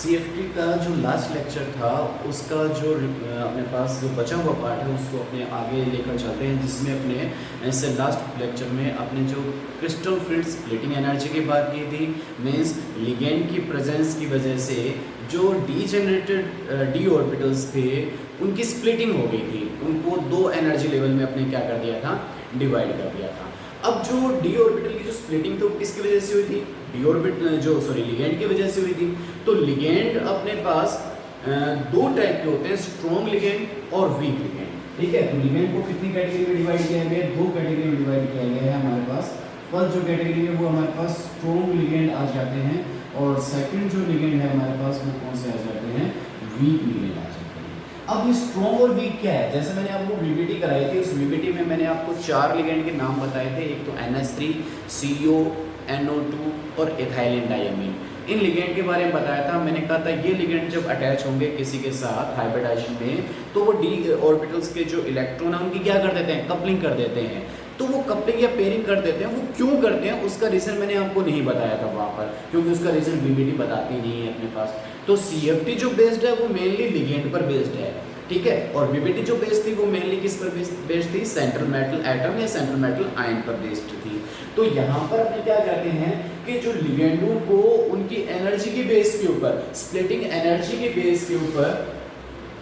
CFT का जो last lecture था उसका जो अपने पास जो बचा हुआ पार्ट है उसको अपने आगे लेकर चलते हैं, जिसमें अपने ऐसे लास्ट लेक्चर में अपने जो क्रिस्टल फील्ड स्प्लिटिंग एनर्जी की बात की थी, मीन्स लिगेंड की प्रेजेंस की वजह से जो डीजेनरेटेड डी ऑर्बिटल्स थे उनकी स्प्लिटिंग हो गई थी, उनको दो एनर्जी लेवल में अपने क्या कर दिया था, डिवाइड कर दिया था। अब जो डी ऑर्बिटल की जो स्प्लिटिंग तो किसकी वजह से हुई थी, डी ऑर्बिटल जो लिगेंड की वजह से हुई थी। तो लिगेंड अपने पास दो टाइप के होते हैं, स्ट्रॉन्ग लिगेंड और वीक लिगेंड। ठीक है, तो लिगेंड को कितनी कैटेगरी में डिवाइड किया गया है, दो कैटेगरी में डिवाइड किया गया है हमारे पास। फर्स्ट जो कैटेगरी है वो हमारे पास स्ट्रॉन्ग लिगेंड आ जाते हैं, और सेकंड जो लिगेंड है हमारे पास वो कौन से आ जाते हैं, वीक लिगेंड आ जाते हैं। अब ये स्ट्रॉन्ग और वीक क्या है, जैसे मैंने आपको वीबीटी कराई थी, उस वीबीटी में मैंने आपको 4 लिगेंड के नाम बताए थे, एक तो NH3, CO, NO2 और एथाइलिन डायमीन। इन लिगेंड के बारे में बताया था, मैंने कहा था ये लिगेंड जब अटैच होंगे किसी के साथ हाइब्रिडाइजेशन में, तो वो डी ऑर्बिटल्स के जो इलेक्ट्रॉन है उनकी क्या कर देते हैं, कपलिंग कर देते हैं। तो वो कपलिंग या पेयरिंग कर देते हैं, वो क्यों करते हैं उसका रीज़न मैंने आपको नहीं बताया था वहाँ पर, क्योंकि उसका रीज़न वीबीटी बताती नहीं है अपने पास। तो सीएफटी जो बेस्ड है वो मेनली लिगेंड पर बेस्ड है, ठीक है, और वीबीटी जो बेस्ड थी वो मेनली किस पर बेस्ड थी, सेंट्रल मेटल एटम या सेंट्रल मेटल आयन पर बेस्ड थी। तो यहाँ पर अपने क्या कहते हैं कि जो लिगेंडों को उनकी एनर्जी की बेस के ऊपर, स्प्लिटिंग एनर्जी के बेस के ऊपर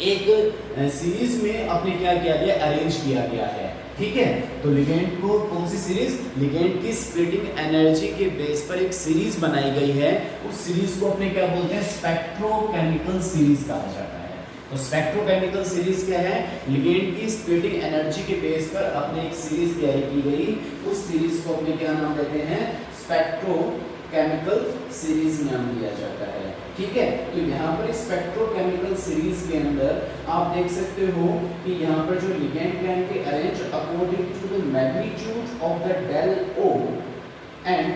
एक सीरीज में अपने क्या किया गया, अरेंज किया गया है। ठीक है, तो लिगेंड को कौन सी सीरीज, लिगेंड की स्प्लिटिंग एनर्जी के बेस पर एक सीरीज बनाई गई है, उस सीरीज को अपने क्या बोलते हैं, स्पेक्ट्रोकेमिकल सीरीज कहा जाता है। तो स्पेक्ट्रोकेमिकल सीरीज क्या है, लिगेंड की स्प्लिटिंग एनर्जी के बेस पर अपने एक सीरीज तैयारी की गई, उस सीरीज को अपने क्या नाम देते हैं, स्पेक्ट्रोकेमिकल सीरीज नाम दिया जाता है। ठीक है, तो यहाँ पर स्पेक्ट्रोकेमिकल सीरीज के अंदर आप देख सकते हो कि यहाँ पर जो ligand can be arrange according to the magnitude of the del O, and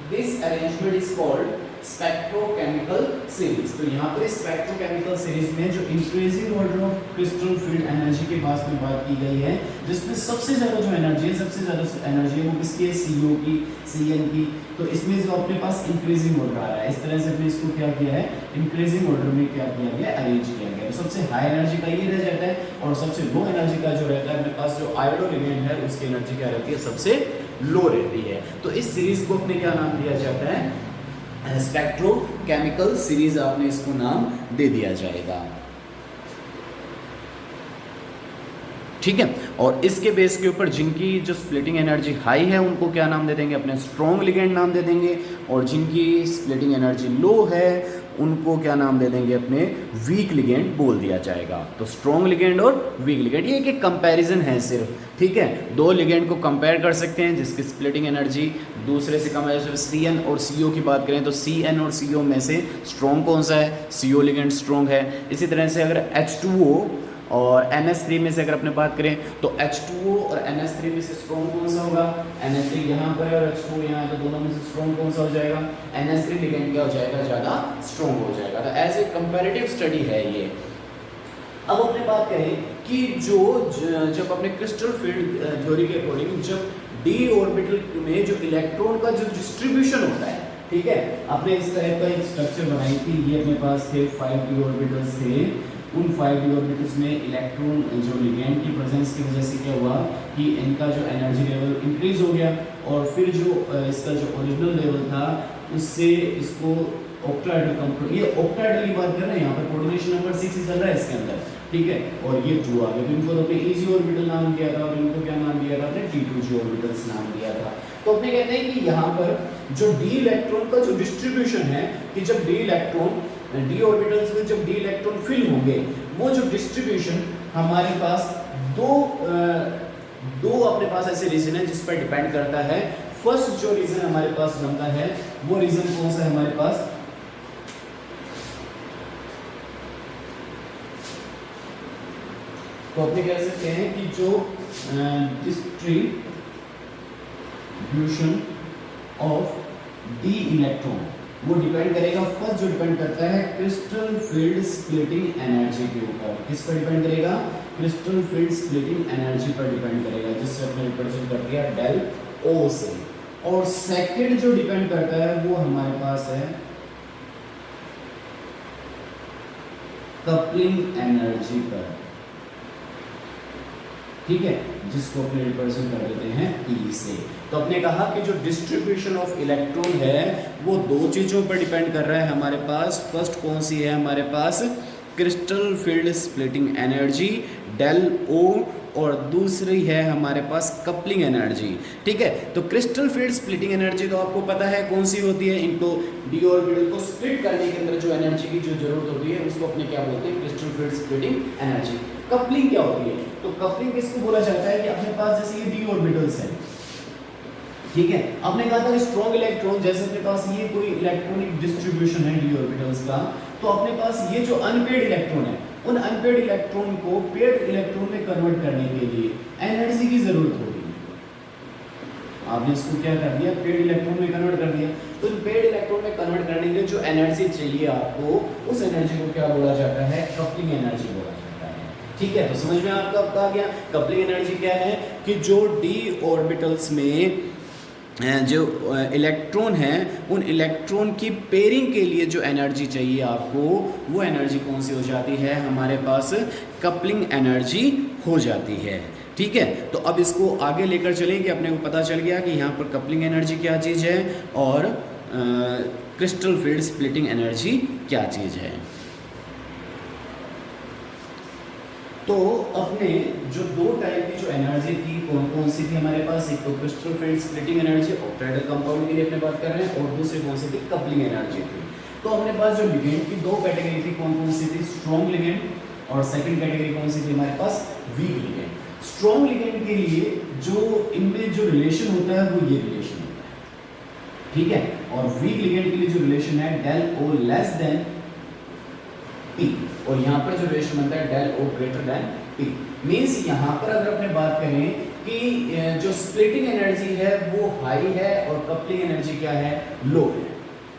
this arrangement is called spectrochemical series. तो यहाँ पर स्पेक्ट्रोकेमिकल सीरीज में जो increasing order of crystal field energy के पास में बात की गई है, जिसमें सबसे ज्यादा जो एनर्जी है, सबसे ज्यादा एनर्जी है वो किसकी है, CO की, CN की। तो इसमें जो अपने पास इंक्रीजिंग ऑर्डर आ रहा है, इस तरह से हमने इसको क्या किया है, इंक्रीजिंग ऑर्डर में क्या किया गया, अरेंज किया गया। तो सबसे हाई एनर्जी का ये रह जाता है, और सबसे लो एनर्जी का जो रहता है अपने पास जो आयोडो लिगेंड है उसकी एनर्जी क्या रहती है, सबसे लो रहती है। तो इस सीरीज को अपने क्या नाम दिया जाता है, स्पेक्ट्रोकेमिकल सीरीज आपने इसको नाम दे दिया जाएगा। ठीक है, और इसके बेस के ऊपर जिनकी जो स्प्लिटिंग एनर्जी हाई है उनको क्या नाम दे देंगे, अपने स्ट्रॉन्ग लिगेंड नाम दे देंगे, और जिनकी स्प्लिटिंग एनर्जी लो है उनको क्या नाम दे देंगे, अपने वीक लिगेंड बोल दिया जाएगा। तो स्ट्रॉन्ग लिगेंड और वीक लिगेंड ये एक कंपैरिजन है सिर्फ, ठीक है, दो लिगेंड को कंपेयर कर सकते हैं जिसकी स्प्लिटिंग एनर्जी दूसरे से कम है। जैसे CN और CO की बात करें तो CN और CO में से स्ट्रॉन्ग कौन सा है, CO लिगेंड स्ट्रॉन्ग है। इसी तरह से अगर H2O और NH3 में से अगर अपने बात करें तो H2O और NH3 में से स्ट्रॉन्ग कौन सा होगा, NH3 यहाँ पर है और H2O यहाँ है, तो दोनों में से स्ट्रॉन्ग कौन सा हो जाएगा, NH3 लिगेंड क्या हो जाएगा, ज़्यादा स्ट्रॉन्ग हो जाएगा। तो एज ए कंपैरेटिव स्टडी है ये। अब अपने बात करें कि जब अपने क्रिस्टल फील्ड थ्योरी के अकॉर्डिंग जब डी ऑर्बिटल में जो इलेक्ट्रॉन का जो डिस्ट्रीब्यूशन होता है, ठीक है, आपने इस तरह का एक स्ट्रक्चर बनाई थी, ये अपने पास थे 5 डी ऑर्बिटल्स थे, उन 5 डी ऑर्बिटल्स में इलेक्ट्रॉन जो लिगेंड की प्रेजेंस की वजह से क्या हुआ कि इनका जो एनर्जी लेवल इंक्रीज हो गया, और फिर जो इसका जो ओरिजिनल लेवल था उससे इसको ऑक्टाहेड्रल, ये ऑक्टाहेड्रल की बात कर रहे हैं, यहाँ पर कोऑर्डिनेशन नंबर 6 चल रहा है इसके अंदर, ठीक है, और ये 2 आ गया, तो इनको अपने इजी ऑर्बिटल नाम दिया था, और इनको क्या नाम दिया था, अपने T2G ऑर्बिटल्स नाम दिया था। तो अपने कहते हैं कि यहाँ पर जो डी इलेक्ट्रॉन का जो डिस्ट्रीब्यूशन है, कि जब डी इलेक्ट्रॉन डी ऑर्बिटल्स में जब डी इलेक्ट्रॉन फिल होंगे, वो जो डिस्ट्रीब्यूशन हमारे पास दो अपने पास ऐसे रीजन है जिस पर डिपेंड करता है। फर्स्ट जो रीजन हमारे पास बनता है वो रीजन कौन सा है हमारे पास, तो अपने कह सकते हैं कि जो डिस्ट्रीब्यूशन ऑफ डी इलेक्ट्रॉन वो डिपेंड करेगा, फर्स्ट जो डिपेंड करता है क्रिस्टल फील्ड स्प्लिटिंग एनर्जी के ऊपर। किस पर डिपेंड करेगा, क्रिस्टल फील्ड स्प्लिटिंग एनर्जी पर डिपेंड करेगा, जिससे अपने रिप्रेजेंट कर दिया डेल O से। और सेकंड जो डिपेंड करता है वो हमारे पास है कपलिंग एनर्जी पर, ठीक है, जिसको अपने रिप्रेजेंट कर देते हैं E से। तो अपने कहा कि जो डिस्ट्रीब्यूशन ऑफ इलेक्ट्रॉन है वो दो चीज़ों पर डिपेंड कर रहा है हमारे पास। फर्स्ट कौन सी है हमारे पास, crystal field splitting energy del O, और दूसरी है हमारे पास कपलिंग एनर्जी, ठीक है। तो क्रिस्टल फील्ड स्प्लिटिंग एनर्जी तो आपको पता है कौन सी होती है, इनको डी ऑर्बिटल को स्प्लिट करने के अंदर जो एनर्जी की जो जरूरत होती है उसको अपने क्या बोलते हैं, crystal field splitting energy. Coupling क्या होती है, तो कपलिंग किसको बोला जाता है कि अपने पास जैसे ये डी ऑर्बिटल्स है, ठीक है, आपने कहा था स्ट्रॉन्ग इलेक्ट्रॉन, जैसे अपने पास ये कोई इलेक्ट्रॉनिक डिस्ट्रीब्यूशन है डी ऑर्बिटल्स का, तो अपने पास ये जो अनपेड इलेक्ट्रॉन है उन अनपेड इलेक्ट्रॉन को पेड इलेक्ट्रॉन में कन्वर्ट करने के लिए एनर्जी की जरूरत होगी। आपने इसको क्या कर दिया, पेड इलेक्ट्रॉन में कन्वर्ट कर दिया। तो पेड इलेक्ट्रॉन में कन्वर्ट करने के लिए जो एनर्जी चाहिए आपको, उस एनर्जी को क्या बोला जाता है, कपलिंग एनर्जी बोला जाता है, ठीक है। तो समझ में आपका कहा गया कपलिंग एनर्जी क्या है, कि जो डी ऑर्बिटल्स में जो इलेक्ट्रॉन है उन इलेक्ट्रॉन की पेयरिंग के लिए जो एनर्जी चाहिए आपको, वो एनर्जी कौन सी हो जाती है हमारे पास, कपलिंग एनर्जी हो जाती है, ठीक है। तो अब इसको आगे लेकर चलेंगे, अपने को पता चल गया कि यहाँ पर कपलिंग एनर्जी क्या चीज़ है और क्रिस्टल फील्ड स्प्लिटिंग एनर्जी क्या चीज़ है। तो अपने जो दो टाइप की जो एनर्जी थी कौन कौन सी थी हमारे पास, एक तो crystal field splitting energy ऑक्टाइडल compound के लिए अपने बात कर रहे हैं, और दूसरी कौन सी थी, कपलिंग एनर्जी थी। तो अपने पास जो लिगेंड की दो कैटेगरी थी कौन कौन सी थी, स्ट्रॉन्ग लिगेंड, और सेकंड कैटेगरी कौन सी थी हमारे पास, वीक लिगेंड। स्ट्रॉन्ग लिगेंड के लिए जो इनमें जो रिलेशन होता है वो ये रिलेशन होता है, ठीक है, और वीक लिगेंड के लिए जो रिलेशन है del O less than P, और यहाँ पर जो रिलेशन बनता है del O greater than P। Means यहाँ पर अगर अपने बात करें कि जो स्प्लिटिंग एनर्जी है वो हाई है और कपलिंग एनर्जी क्या है, लो है।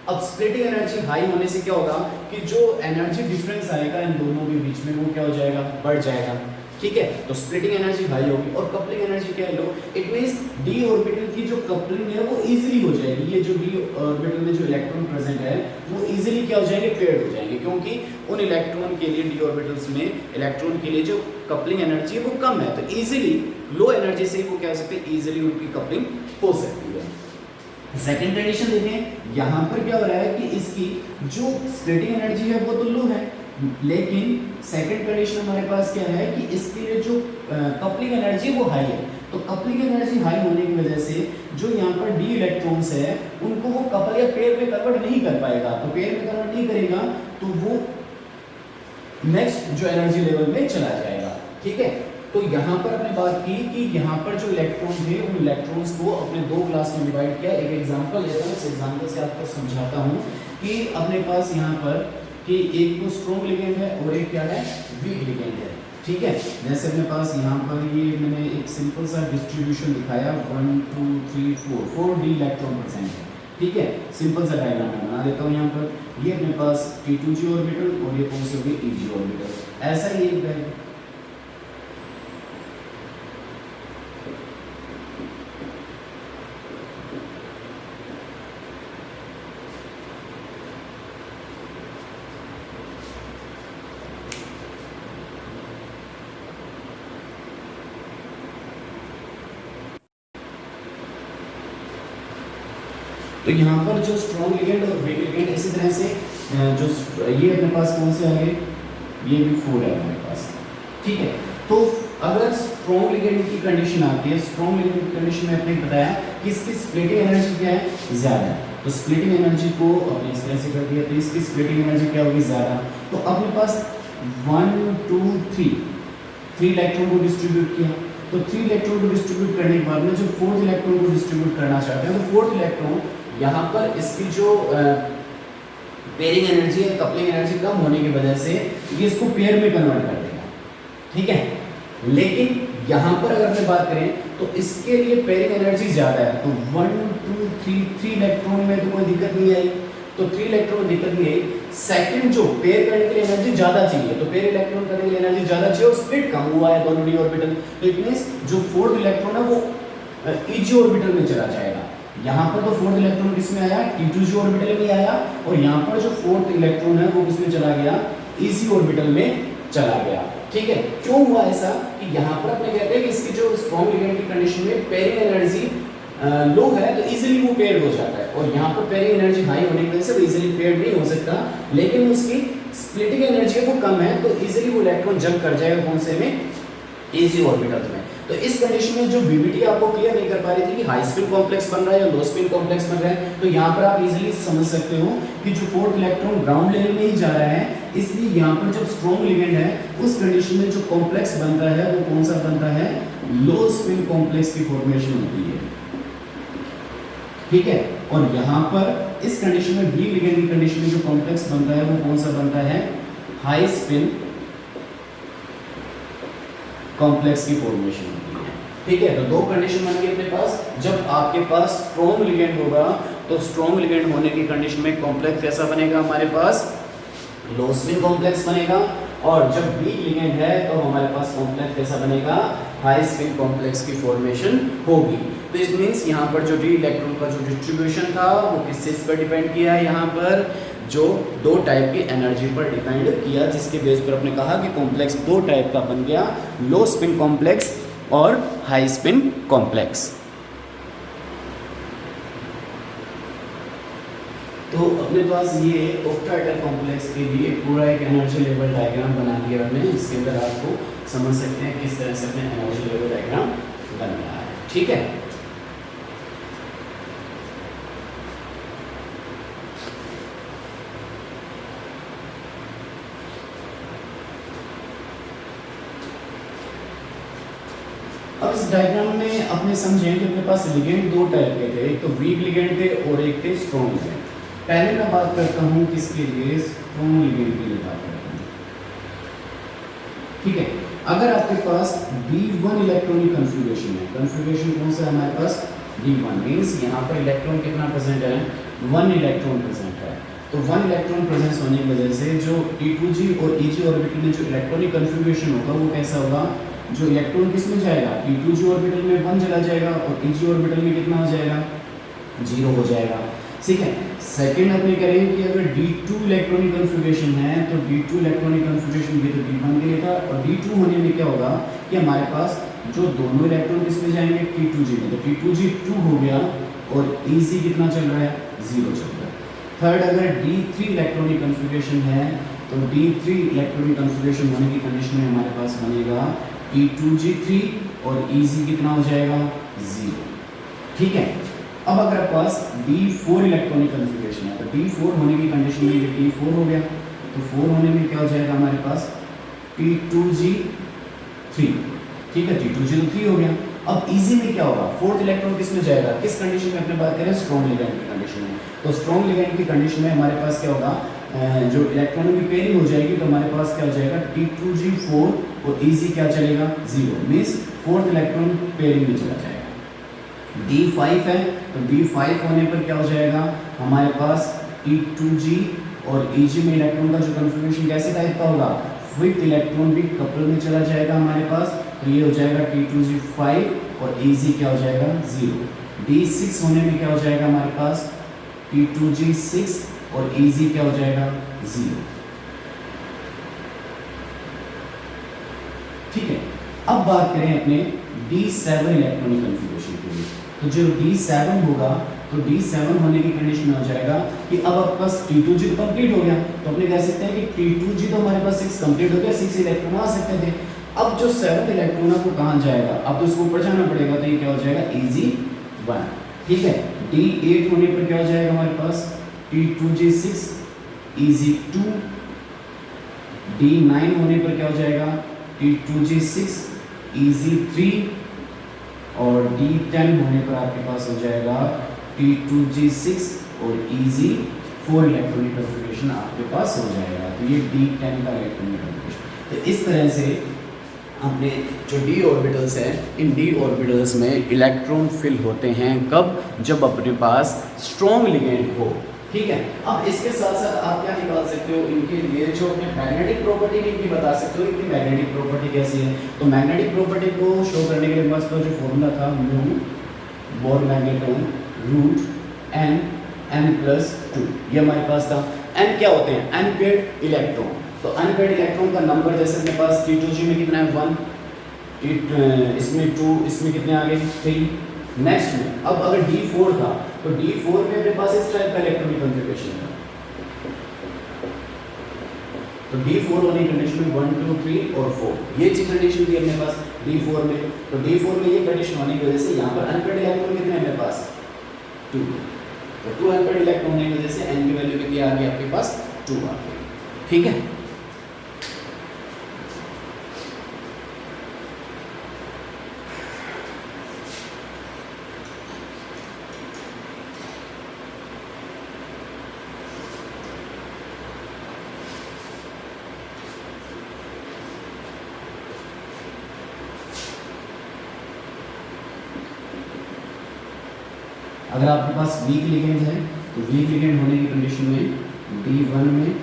अब स्प्लिटिंग एनर्जी हाई होने से क्या होगा कि जो एनर्जी डिफरेंस आएगा इन दोनों के बीच में वो क्या हो जाएगा, बढ़ जाएगा, ठीक है। तो स्प्लिटिंग एनर्जी हाई होगी और कपलिंग एनर्जी क्या है, लो। इट मींस डी ऑर्बिटल की जो कपलिंग है वो इजीली हो जाएगी, ये जो डी ऑर्बिटल में जो इलेक्ट्रॉन प्रेजेंट है वो इजीली क्या हो जाएंगे, पेयर्ड हो जाएंगे, क्योंकि उन इलेक्ट्रॉन के लिए डी ऑर्बिटल्स में इलेक्ट्रॉन के लिए जो कपलिंग एनर्जी है वो कम है, तो इजीली लो एनर्जी से वो क्या हो सकते हैं, इजीली उनकी कपलिंग हो सकती है। सेकेंड कंडीशन देखें, यहाँ पर क्या हो रहा है कि इसकी जो स्प्लिटिंग एनर्जी है वो तो लो है, लेकिन सेकंड कंडीशन हमारे पास क्या है कि इसके लिए जो कपलिंग एनर्जी वो हाई है। तो कपलिंग एनर्जी हाई होने की वजह से जो यहाँ पर डी इलेक्ट्रॉन्स है उनको वो कपल या पेयर में कन्वर्ट नहीं कर पाएगा, तो पेयर में कन्वर्ट नहीं करेगा तो वो नेक्स्ट जो एनर्जी लेवल में चला जाएगा, ठीक है। तो यहाँ पर हमने बात की कि यहाँ पर जो इलेक्ट्रॉन थे उन इलेक्ट्रॉन्स को अपने दो क्लास में डिवाइड किया। एक एग्जांपल लेता हूँ, इस एग्जांपल से आपको समझाता हूँ कि अपने पास यहाँ पर कि एक तो स्ट्रॉन्ग लिगेंड है और एक क्या है, वीक लिगेंड है, ठीक है। जैसे अपने पास यहाँ पर ये मैंने एक सिंपल सा डिस्ट्रीब्यूशन दिखाया 1 2 3 4 डी इलेक्ट्रॉन प्रेजेंट है, ठीक है। सिंपल सा डायग्राम मैं बना देता हूँ। यहाँ पर ये अपने पास T2G ऑर्बिटल और ये कौन से हो गए, EG ऑर्बिटल, ऐसा ही एक है। तो यहाँ पर जो स्ट्रॉन्ग लिगेंड और वीक लिगेंड इसी तरह से जो ये अपने पास कौन से आ गए, ये भी 4 है हमारे पास, ठीक है। तो अगर स्ट्रॉन्ग लिगेंड की कंडीशन आती है, स्ट्रॉन्ग लिगेंड की कंडीशन में आपने बताया कि इसकी स्प्लिटिंग एनर्जी क्या है, ज़्यादा, तो स्प्लिटिंग एनर्जी को अपने इस तरह से कर दिया, तो इसकी स्प्लिटिंग एनर्जी क्या होगी, ज़्यादा। तो अपने पास 1 2 3 इलेक्ट्रॉन को डिस्ट्रीब्यूट किया, तो 3 इलेक्ट्रॉन को डिस्ट्रीब्यूट करने के बाद में जो 4th इलेक्ट्रॉन को डिस्ट्रीब्यूट करना चाहते हैं, तो 4th इलेक्ट्रॉन यहाँ पर इसकी जो पेयरिंग एनर्जी है, कपलिंग एनर्जी कम होने की वजह से ये इसको पेयर में कन्वर्ट कर देगा, ठीक है। लेकिन यहाँ पर अगर हम बात करें तो इसके लिए पेयरिंग एनर्जी ज़्यादा है, तो 1 2 3 इलेक्ट्रॉन में तो कोई दिक्कत नहीं आई, तो 3 इलेक्ट्रॉन दिक्कत नहीं आई। सेकंड जो पेयर करने के लिए एनर्जी ज़्यादा चाहिए, तो पेयर इलेक्ट्रॉन करने के लिए एनर्जी ज़्यादा चाहिए और स्प्लिट कम हुआ है दोनों डी ऑर्बिटल, तो इट मींस जो 4th इलेक्ट्रॉन है वो EG ऑर्बिटल में चला जाएगा। यहाँ पर तो 4th इलेक्ट्रॉन किसमें आया, T2G ऑर्बिटल में आया, और यहाँ पर जो 4th इलेक्ट्रॉन है वो किसमें चला गया, इजी ऑर्बिटल में चला गया। ठीक है, क्यों हुआ ऐसा कि यहाँ पर अपने कहते हैं कि इसकी जो स्ट्रॉन्ग लिगेंड की कंडीशन में पेयरिंग एनर्जी लो है तो इजीली वो पेयर्ड हो जाता है, और यहाँ पर पेयरिंग एनर्जी हाई होने की वजह से वो इजीली पेयर्ड नहीं हो सकता, लेकिन उसकी स्प्लिटिंग एनर्जी वो कम है तो इजीली वो इलेक्ट्रॉन जंप कर जाएगा कौन से में, इजी ऑर्बिटल में। तो इस कंडीशन में जो बीबीटी आपको क्लियर नहीं कर पा रही थी कि हाई स्पिन कॉम्प्लेक्स बन रहा है या लो स्पिन कॉम्प्लेक्स बन रहा है, तो यहाँ पर आप इजीली समझ सकते हो कि जो फोर्थ इलेक्ट्रॉन ग्राउंड लेवल में ही जा रहा है, इसलिए यहाँ पर जब स्ट्रॉन्ग लिगेंड है उस कंडीशन में जो कॉम्प्लेक्स बनता है वो कौन सा बनता है, लो स्पिन कॉम्प्लेक्स की फॉर्मेशन होती है। ठीक है, और यहाँ पर इस कंडीशन में वीक लिगेंड की कंडीशन में जो कॉम्प्लेक्स बनता है वो कौन सा बनता है, हाई स्पिन कॉम्प्लेक्स की फॉर्मेशन होती है। ठीक है, तो दो कंडीशन बन गई अपने पास। जब आपके पास स्ट्रॉन्ग लिगेंड होगा तो स्ट्रॉन्ग लिगेंड होने की कंडीशन में कॉम्प्लेक्स कैसा बनेगा हमारे पास, लो स्पिन कॉम्प्लेक्स बनेगा, और जब वीक लिगेंड है तो हमारे पास कॉम्प्लेक्स कैसा बनेगा, हाई स्पिन कॉम्प्लेक्स की फॉर्मेशन होगी। तो इट मींस यहाँ पर जो डी इलेक्ट्रॉन का जो डिस्ट्रीब्यूशन था वो किस चीज पर डिपेंड किया है, यहाँ पर जो दो टाइप की एनर्जी पर डिपेंड किया, जिसके बेस पर आपने कहा कि कॉम्प्लेक्स दो टाइप का बन गया, लो स्पिन कॉम्प्लेक्स और हाई स्पिन कॉम्प्लेक्स। तो अपने पास ये ऑक्टाहेड्रल कॉम्प्लेक्स के लिए पूरा एक एनर्जी लेवल डायग्राम बना दिया हमने, इसके अंदर आपको समझ सकते हैं किस तरह से अपने एनर्जी लेवल डायग्राम बन रहा है। ठीक है, अब इस डायग्राम में अपने समझें कि अपने पास लिगेंड दो टाइप के थे, एक तो वीक लिगेंड थे और एक थे स्ट्रॉन्ग लिगेंड। पहले मैं बात करता हूँ किसके लिए, स्ट्रॉन्ग लिगेंड के लिए बात करता हूँ। ठीक है, अगर आपके पास D1 इलेक्ट्रॉनिक कन्फिगरेशन है, कन्फिगरेशन कौन सा है हमारे पास, D1 मींस यहाँ पर इलेक्ट्रॉन कितना प्रेजेंट है, 1 इलेक्ट्रॉन प्रेजेंट है। तो 1 इलेक्ट्रॉन प्रेजेंस होने की वजह से जो T2g और Eg ऑर्बिटल में जो इलेक्ट्रॉनिक कन्फिगरेशन होगा वो कैसा होगा, जो इलेक्ट्रॉन किस में जाएगा, T2g ऑर्बिटल में 1 चला जाएगा और Eg ऑर्बिटल में कितना हो जाएगा, 0 हो जाएगा। ठीक है, सेकंड अपने करेंगे कि अगर D2 इलेक्ट्रॉनिक कन्फिगरेशन है तो D2 इलेक्ट्रॉनिक कन्फिगरेशन भी तो D1 के लिए था, और D2 होने में क्या होगा कि हमारे पास जो दोनों इलेक्ट्रॉन किस में जाएंगे, T2g में, तो T2g 2 हो गया और Eg कितना चल रहा है, 0 चल रहा है। थर्ड, अगर D3 इलेक्ट्रॉनिक कन्फिगरेशन है तो D3 इलेक्ट्रॉनिक कन्फिगरेशन होने की कंडीशन में हमारे पास बनेगा T2g3 और Eg कितना हो जाएगा, 0। ठीक है, अब अगर आपके पास D4 इलेक्ट्रॉनिक कन्फिगरेशन है तो D4 होने की कंडीशन में ये D4 हो गया, तो 4 होने में क्या हो जाएगा हमारे पास, T2g3। ठीक है, T2g तो 3 हो गया। अब Eg में क्या होगा, फोर्थ इलेक्ट्रॉन किस में जाएगा, किस कंडीशन में अपने बात करें, स्ट्रॉन्ग लिगेंड की कंडीशन में। तो स्ट्रॉन्ग लिगेंड की कंडीशन में हमारे पास क्या होगा, जो इलेक्ट्रॉनों की पेयरिंग हो जाएगी तो हमारे पास क्या हो जाएगा, T2g4 और Eg क्या चलेगा, 0, मींस फोर्थ इलेक्ट्रॉन पेयरिंग में चला जाएगा। D5 है तो D5 होने पर क्या हो जाएगा हमारे पास, T2g और Eg में इलेक्ट्रॉन का जो कन्फिगरेशन कैसे टाइप का होगा, फिफ्थ इलेक्ट्रॉन भी कपल में चला जाएगा हमारे पास, तो ये हो जाएगा T2g5 और Eg क्या हो जाएगा, 0। D6 होने में क्या हो जाएगा हमारे पास, T2g6 और Eg क्या हो जाएगा, 0। ठीक है, अब बात करें अपने D7 इलेक्ट्रॉनिक कन्फिगरेशन के लिए, तो जो D7 होगा तो D7 होने की कंडीशन में हो जाएगा कि अब आपके पास T2g तो कंप्लीट हो गया, तो अपने कह सकते हैं कि T2g तो हमारे पास 6 कंप्लीट हो गया, 6 इलेक्ट्रॉन आ सकते थे। अब जो 7th इलेक्ट्रॉन है वो कहाँ जाएगा, अब तो उसको ऊपर जाना पड़ेगा, तो ये क्या हो जाएगा, Eg1। ठीक है, D8 होने पर क्या हो जाएगा हमारे पास, T2g6 Eg2। D9 होने पर क्या हो जाएगा, T2g6 Eg3, और D10 होने पर आपके पास हो जाएगा T2g6 और Eg4 इलेक्ट्रॉनिक कन्फिगरेशन आपके पास हो जाएगा। तो ये D10 का इलेक्ट्रॉनिक कन्फिगरेशन। तो इस तरह से अपने जो d ऑर्बिटल्स हैं, इन d ऑर्बिटल्स में इलेक्ट्रॉन फिल होते हैं कब, जब अपने पास स्ट्रॉन्ग लिगेंड हो। ठीक है, अब इसके साथ साथ आप क्या निकाल सकते हो, इनके लिए जो अपने मैग्नेटिक प्रॉपर्टी इनकी बता सकते हो, इनकी मैग्नेटिक प्रॉपर्टी कैसी है। तो मैग्नेटिक प्रॉपर्टी को शो करने के लिए बस जो फॉर्मूला था, mu Bohr magneton root n n+2, ये हमारे पास था। n क्या होते हैं, n पेड इलेक्ट्रॉन। तो अनपेड इलेक्ट्रॉन का नंबर जैसे अपने पास T2G में कितना है 1, इसमें 2, इसमें कितने आ गए 3। नेक्स्ट में अब अगर D4 था तो D4 में अपने पास इस टाइप का इलेक्ट्रॉनिक कॉन्फ़िगरेशन था। तो D4 होने की कंडीशन में 1 2 3 और 4 ये चीज कंडीशन थी अपने पास D4 में। तो D4 में ये कंडीशन होने की वजह से यहाँ पर अनपेड इलेक्ट्रॉन कितने हैं अपने पास 2। तो 2 अनपेड इलेक्ट्रॉन होने की वजह से n की वैल्यू कितनी आ गई आपके पास 2 आ गई। ठीक है, अगर आपके पास वीक लिगेंड है तो वीक लिगेंड होने की कंडीशन में D1 में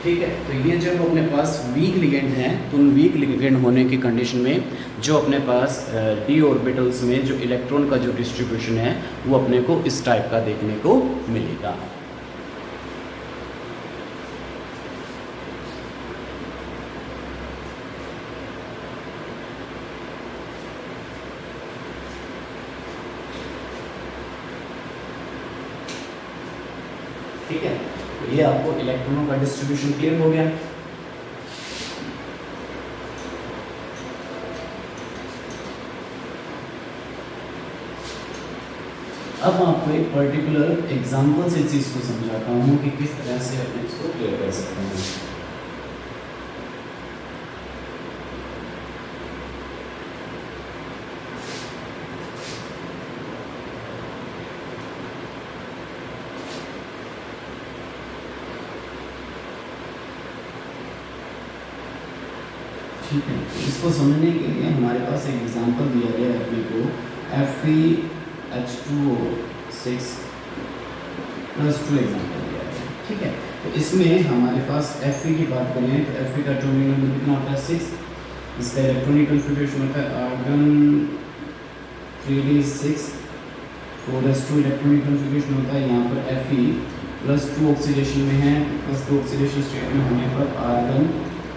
ठीक है। तो ये जब अपने पास वीक लिगेंड हैं तो उन वीक लिगेंड होने की कंडीशन में जो अपने पास d ऑर्बिटल्स में जो इलेक्ट्रॉन का जो डिस्ट्रीब्यूशन है वो अपने को इस टाइप का देखने को मिलेगा। ठीक है, तो ये आपको इलेक्ट्रॉनों का डिस्ट्रीब्यूशन क्लियर हो गया। अब मैं आपको एक पर्टिकुलर एग्जांपल से इस चीज को समझाता हूँ कि किस तरह से अपने इसको क्लियर कर सकते हैं। ठीक है, इसको समझने के लिए हमारे पास एक एग्जांपल दिया गया है अपने को FeH2O6 + 2 एग्जांपल दिया गया है। ठीक है, तो इसमें हमारे पास Fe की बात करें तो Fe का एटॉमिक नंबर कितना होता है 6, इसका इलेक्ट्रॉनिक कॉन्फ़िगरेशन होता है argon 3d6 4s2 electronic configuration होता है। यहाँ पर Fe +2 ऑक्सीडेशन में है, +2 ऑक्सीडेशन स्टेट में होने पर आर्गन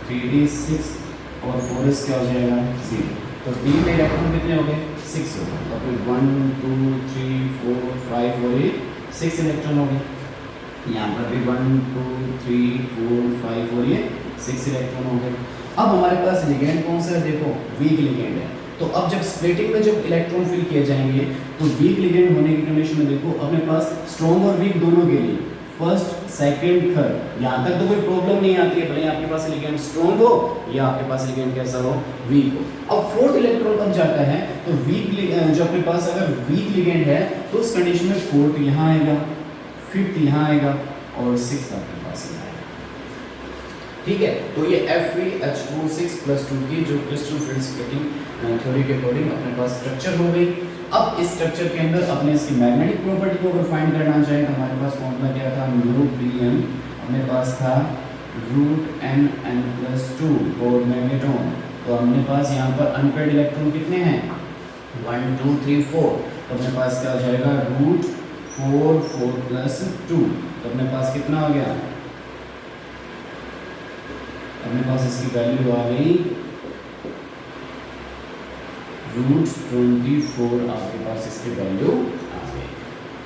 3d6 और 4s क्या हो जाएगा 0। तो D में इलेक्ट्रॉन कितने हो गए 6 हो गए। तो फिर 1 2 3 4 5 और ये 6 इलेक्ट्रॉन हो गए। यहाँ पर भी 1 2 3 4 5 और ये 6 इलेक्ट्रॉन हो गए। अब हमारे पास लिगेंड कौन सा है, देखो वीक लिगेंड है। तो अब जब स्प्लिटिंग में जब इलेक्ट्रॉन फिल किए जाएंगे तो वीक लिगेंड होने की कंडीशन में देखो अपने पास स्ट्रॉन्ग और वीक दोनों के लिए फर्स्ट सेकंड थर्ड यहाँ तक तो कोई प्रॉब्लम नहीं आती है, भले आपके पास लिगेंड स्ट्रॉन्ग हो या आपके पास लिगेंड कैसा हो वीक हो। अब फोर्थ इलेक्ट्रॉन कब जाता है तो वीक जो अपने पास अगर वीक लिगेंड है तो उस कंडीशन में फोर्थ यहाँ आएगा, फिफ्थ यहाँ आएगा और सिक्स्थ आपके पास यहाँ आएगा। ठीक है, तो ये FeH2O6 + 2 की जो क्रिस्टल फील्ड स्प्लिटिंग थ्योरी के अकॉर्डिंग अपने पास स्ट्रक्चर हो गई। अब इस स्ट्रक्चर के अंदर अपने इसकी मैग्नेटिक प्रॉपर्टी को अगर फाइंड करना चाहे तो हमारे पास फॉर्मूला क्या था, μ अपने पास था √Nn+2 और मैग्नेट्रॉन। तो अपने पास यहाँ पर अनपेड इलेक्ट्रॉन कितने हैं 1 2 3 4। तो अपने पास क्या हो जाएगा √4 4 + 2। तो अपने पास कितना हो गया, अपने पास इसकी वैल्यू आ गई √24 आपके पास इसकी वैल्यू आ गई।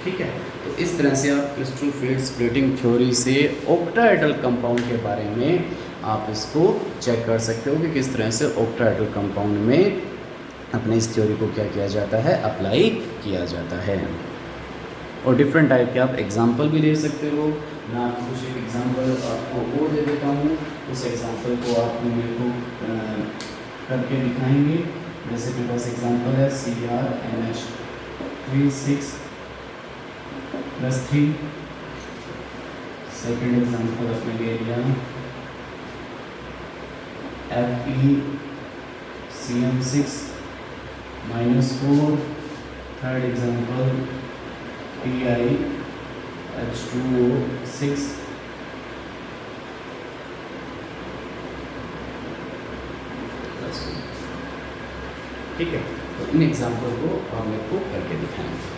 ठीक है, तो इस तरह से आप क्रिस्टल फील्ड स्प्लिटिंग थ्योरी से ऑक्टाहेड्रल कंपाउंड के बारे में आप इसको चेक कर सकते हो कि किस तरह से ऑक्टाहेड्रल कंपाउंड में अपने इस थ्योरी को क्या किया जाता है, अप्लाई किया जाता है। और डिफरेंट टाइप के आप एग्जांपल भी ले सकते हो। मैं आपको कुछ एक एग्जांपल आपको और दे देता हूँ, उस एग्जांपल को आप मेरे को करके दिखाएंगे। जैसे मेरे पास एग्जांपल है CrNH3 सेकेंड एग्जांपल अपने ले लिया FeCm6-4, थर्ड एग्जांपल PiH2O6, ठीक है। तो इन एग्जांपल को आप मेरे को करके दिखाएंगे।